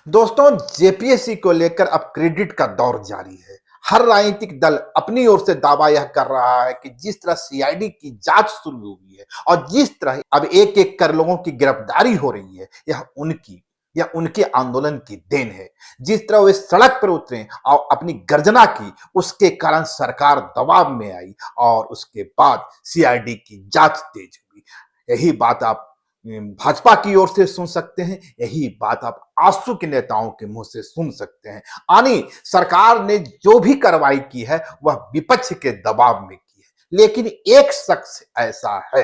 दोस्तों, जेपीएससी को लेकर अब क्रेडिट का दौर जारी है। हर राजनीतिक दल अपनी ओर से दावा यह कर रहा है कि जिस तरह सीआईडी की जांच शुरू हुई है और जिस तरह अब एक एक कर लोगों की गिरफ्तारी हो रही है, यह उनके आंदोलन की देन है। जिस तरह वे सड़क पर उतरे और अपनी गर्जना की, उसके कारण सरकार दबाव में आई और उसके बाद सीआईडी की जांच तेज हुई। यही बात आप भाजपा की ओर से सुन सकते हैं, यही बात आप आजसू के नेताओं के मुंह से सुन सकते हैं। यानी सरकार ने जो भी कार्रवाई की है वह विपक्ष के दबाव में की है, लेकिन एक शख्स ऐसा है,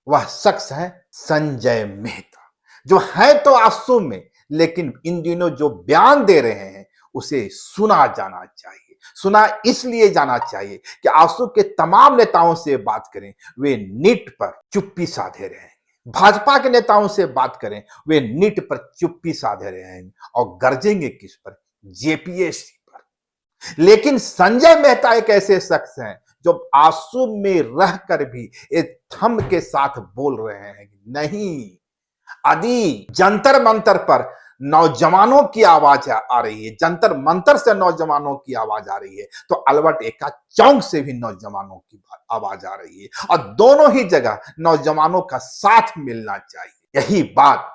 वह शख्स है संजय मेहता, जो है तो आजसू में, लेकिन इन दिनों जो बयान दे रहे हैं उसे सुना जाना चाहिए। सुना इसलिए जाना चाहिए कि आजसू के तमाम नेताओं से बात करें, वे नीट पर चुप्पी साधे रहे हैं। भाजपा के नेताओं से बात करें, वे नीट पर चुप्पी साधे रहे हैं और गरजेंगे किस पर? जेपीएससी पर। लेकिन संजय मेहता एक ऐसे शख्स हैं जो आंसू में रहकर भी एक थम के साथ बोल रहे हैं, नहीं, आदि जंतर मंतर पर नौजवानों की आवाज आ रही है, जंतर मंतर से नौजवानों की आवाज आ रही है, तो अल्बर्ट एक्का चौक से भी नौजवानों की आवाज आ रही है और दोनों ही जगह नौजवानों का साथ मिलना चाहिए। यही बात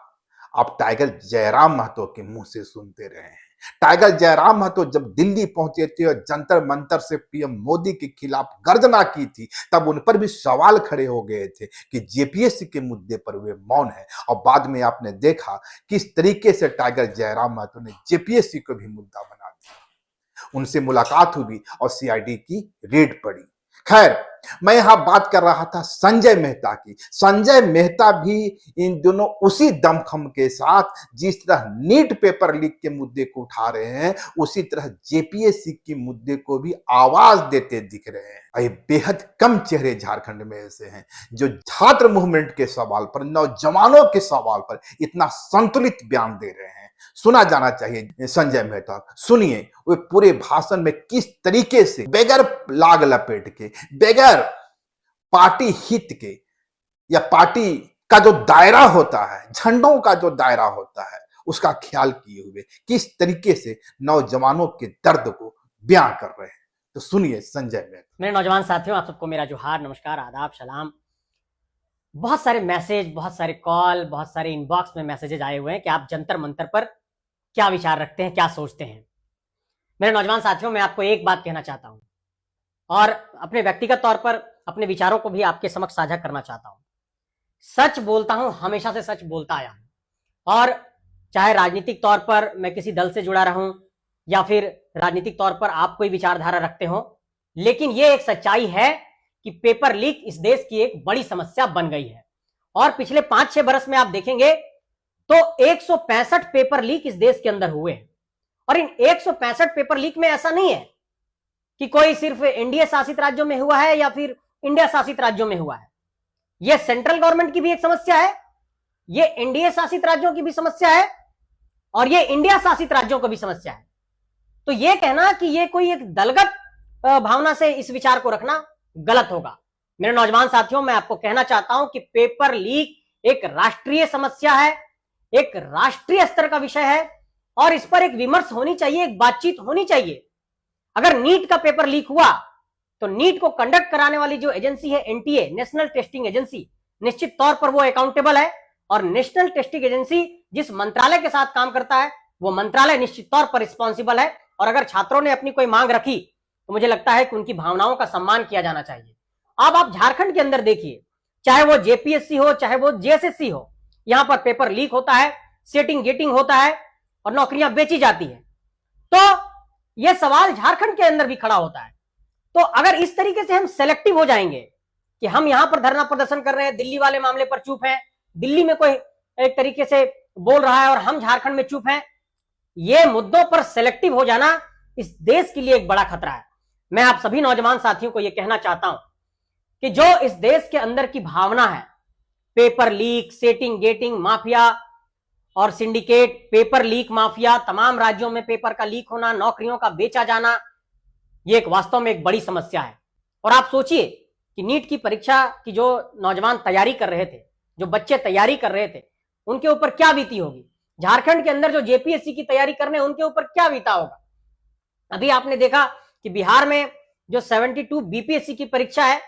आप टाइगर जयराम महतो के मुंह से सुनते रहे हैं। टाइगर जयराम महतो जब दिल्ली पहुंचे थे और जंतर मंतर से पीएम मोदी के खिलाफ गर्जना की थी, तब उन पर भी सवाल खड़े हो गए थे कि जेपीएससी के मुद्दे पर वे मौन है। और बाद में आपने देखा किस तरीके से टाइगर जयराम महतो ने जेपीएससी को भी मुद्दा बना दिया। उनसे मुलाकात हुई और सीआईडी की रेड पड़ी। खैर, मैं यहां बात कर रहा था संजय मेहता की। संजय मेहता भी इन दोनों उसी दमखम के साथ जिस तरह नीट पेपर लीक के मुद्दे को उठा रहे हैं, उसी तरह जेपीएससी के मुद्दे को भी आवाज देते दिख रहे हैं। ये बेहद कम चेहरे झारखंड में ऐसे हैं जो छात्र मूवमेंट के सवाल पर, नौजवानों के सवाल पर इतना संतुलित बयान दे रहे हैं। सुना जाना चाहिए संजय मेहता। सुनिए वे पूरे भाषण में किस तरीके से बगैर लाग लपेट के, बगैर पार्टी हित के या पार्टी का जो दायरा होता है, झंडों का जो दायरा होता है, उसका ख्याल किए हुए किस तरीके से नौजवानों के दर्द को बयां कर रहे हैं। तो सुनिए संजय मेहता। मेरे नौजवान साथियों, आप सबको मेरा जोहार, नमस्कार, आदाब, सलाम। बहुत सारे मैसेज, बहुत सारे कॉल, बहुत सारे इनबॉक्स में मैसेजेज आए हुए हैं कि आप जंतर मंतर पर क्या विचार रखते हैं, क्या सोचते हैं। मेरे नौजवान साथियों, मैं आपको एक बात कहना चाहता हूं और अपने व्यक्तिगत तौर पर अपने विचारों को भी आपके समक्ष साझा करना चाहता हूं। सच बोलता हूं, हमेशा से सच बोलता आया हूं, और चाहे राजनीतिक तौर पर मैं किसी दल से जुड़ा रहूं या फिर राजनीतिक तौर पर आप कोई विचारधारा रखते हो, लेकिन यह एक सच्चाई है कि पेपर लीक इस देश की एक बड़ी समस्या बन गई है। और पिछले 5-6 बरस में आप देखेंगे तो 165 पेपर लीक इस देश के अंदर हुए हैं। और इन 165 पेपर लीक में ऐसा नहीं है कि कोई सिर्फ एनडीए शासित राज्यों में हुआ है या फिर इंडिया शासित राज्यों में हुआ है। यह सेंट्रल गवर्नमेंट की भी एक समस्या है, यह एनडीए शासित राज्यों की भी समस्या है और यह इंडिया शासित राज्यों को भी समस्या है। तो यह कहना कि यह कोई एक दलगत भावना से इस विचार को रखना गलत होगा। मेरे नौजवान साथियों, मैं आपको कहना चाहता हूं कि पेपर लीक एक राष्ट्रीय समस्या है, एक राष्ट्रीय स्तर का विषय है और इस पर एक विमर्श होनी चाहिए, एक बातचीत होनी चाहिए। अगर नीट का पेपर लीक हुआ तो नीट को कंडक्ट कराने वाली जो एजेंसी है एनटीए, नेशनल टेस्टिंग एजेंसी, निश्चित तौर पर वो अकाउंटेबल है और नेशनल टेस्टिंग एजेंसी जिस मंत्रालय के साथ काम करता है वो मंत्रालय निश्चित तौर पर रिस्पॉन्सिबल है। और अगर छात्रों ने अपनी कोई मांग रखी तो मुझे लगता है कि उनकी भावनाओं का सम्मान किया जाना चाहिए। अब आप झारखंड के अंदर देखिए, चाहे वो जेपीएससी हो चाहे वो जेएसएससी हो, यहां पर पेपर लीक होता है, सेटिंग गेटिंग होता है और नौकरियां बेची जाती है। तो यह सवाल झारखंड के अंदर भी खड़ा होता है। तो अगर इस तरीके से हम सेलेक्टिव हो जाएंगे कि हम यहां पर धरना प्रदर्शन कर रहे हैं, दिल्ली वाले मामले पर चुप हैं, दिल्ली में कोई एक तरीके से बोल रहा है और हम झारखंड में चुप हैं, ये मुद्दों पर सेलेक्टिव हो जाना इस देश के लिए एक बड़ा खतरा है। मैं आप सभी नौजवान साथियों को यह कहना चाहता हूं कि जो इस देश के अंदर की भावना है, paper leak, setting getting mafia और सिंडिकेट, पेपर लीक माफिया, तमाम राज्यों में पेपर का लीक होना, नौकरियों का बेचा जाना, यह एक वास्तव में एक बड़ी समस्या है। और आप सोचिए कि नीट की परीक्षा की जो नौजवान तैयारी कर रहे थे, जो बच्चे तैयारी कर रहे थे, उनके ऊपर क्या बीती होगी। झारखंड के अंदर जो जेपीएससी की तैयारी करने उनके ऊपर क्या बीता होगा। अभी आपने देखा कि बिहार में जो 72 बीपीएससी की परीक्षा है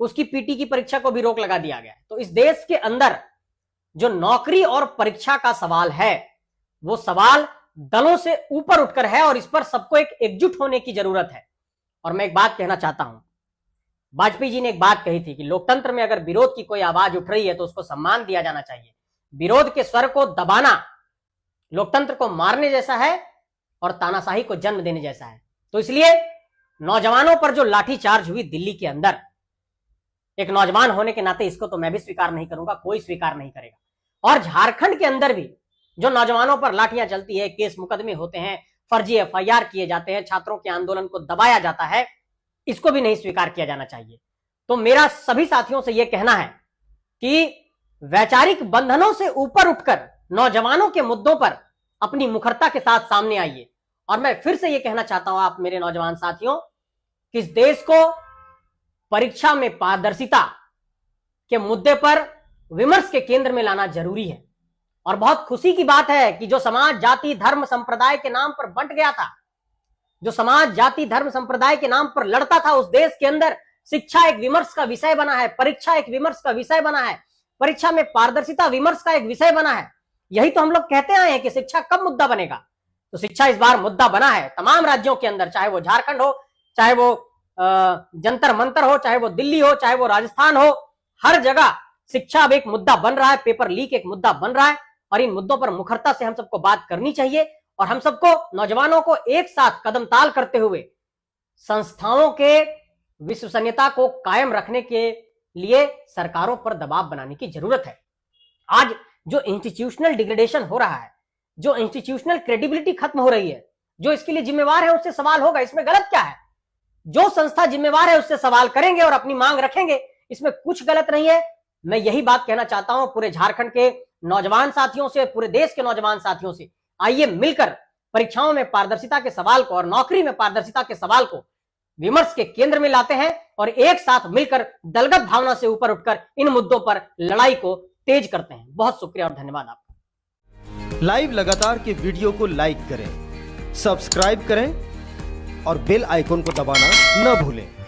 उसकी पीटी की परीक्षा को भी रोक लगा दिया गया है। तो इस देश के अंदर जो नौकरी और परीक्षा का सवाल है वो सवाल दलों से ऊपर उठकर है और इस पर सबको एक एकजुट होने की जरूरत है। और मैं एक बात कहना चाहता हूं, वाजपेयी जी ने एक बात कही थी कि लोकतंत्र में अगर विरोध की कोई आवाज उठ रही है तो उसको सम्मान दिया जाना चाहिए। विरोध के स्वर को दबाना लोकतंत्र को मारने जैसा है और तानाशाही को जन्म देने जैसा है। तो इसलिए नौजवानों पर जो लाठीचार्ज हुई दिल्ली के अंदर, एक नौजवान होने के नाते इसको तो मैं भी स्वीकार नहीं करूंगा, कोई स्वीकार नहीं करेगा। और झारखंड के अंदर भी जो नौजवानों पर लाठियां चलती है, केस मुकदमे होते हैं, फर्जी एफआईआर किए जाते हैं, छात्रों के आंदोलन को दबाया जाता है, इसको भी नहीं स्वीकार किया जाना चाहिए। तो मेरा सभी साथियों से यह कहना है कि वैचारिक बंधनों से ऊपर उठकर नौजवानों के मुद्दों पर अपनी मुखरता के साथ सामने आइए। और मैं फिर से यह कहना चाहता हूं आप मेरे नौजवान साथियों कि इस देश को परीक्षा में पारदर्शिता के मुद्दे पर विमर्श के केंद्र में लाना जरूरी है। और बहुत खुशी की बात है कि जो समाज जाति धर्म संप्रदाय के नाम पर बंट गया था, जो समाज जाति धर्म संप्रदाय के नाम पर लड़ता था, उस देश के अंदर शिक्षा एक विमर्श का विषय बना है, परीक्षा एक विमर्श का विषय बना है, परीक्षा में पारदर्शिता विमर्श का एक विषय बना है। यही तो हम लोग कहते आए हैं कि शिक्षा कब मुद्दा बनेगा। तो शिक्षा इस बार मुद्दा बना है तमाम राज्यों के अंदर, चाहे वो झारखंड हो, चाहे वो जंतर मंतर हो, चाहे वो दिल्ली हो, चाहे वो राजस्थान हो, हर जगह शिक्षा अब एक मुद्दा बन रहा है, पेपर लीक एक मुद्दा बन रहा है। और इन मुद्दों पर मुखरता से हम सबको बात करनी चाहिए और हम सबको नौजवानों को एक साथ कदम ताल करते हुए संस्थाओं के विश्वसनीयता को कायम रखने के लिए सरकारों पर दबाव बनाने की जरूरत है। आज जो इंस्टीट्यूशनल डिग्रेडेशन हो रहा है, जो इंस्टीट्यूशनल क्रेडिबिलिटी खत्म हो रही है, जो इसके लिए जिम्मेवार है उससे सवाल होगा। इसमें गलत क्या है? जो संस्था जिम्मेवार है उससे सवाल करेंगे और अपनी मांग रखेंगे, इसमें कुछ गलत नहीं है। मैं यही बात कहना चाहता हूं पूरे झारखंड के नौजवान साथियों से, पूरे देश के नौजवान साथियों से, आइए मिलकर परीक्षाओं में पारदर्शिता के सवाल को और नौकरी में पारदर्शिता के सवाल को विमर्श के केंद्र में लाते हैं और एक साथ मिलकर दलगत भावना से ऊपर उठकर इन मुद्दों पर लड़ाई को तेज करते हैं। बहुत शुक्रिया और धन्यवाद आपका। लाइव लगातार के वीडियो को लाइक करें, सब्सक्राइब करें और बेल आइकन को दबाना न भूलें।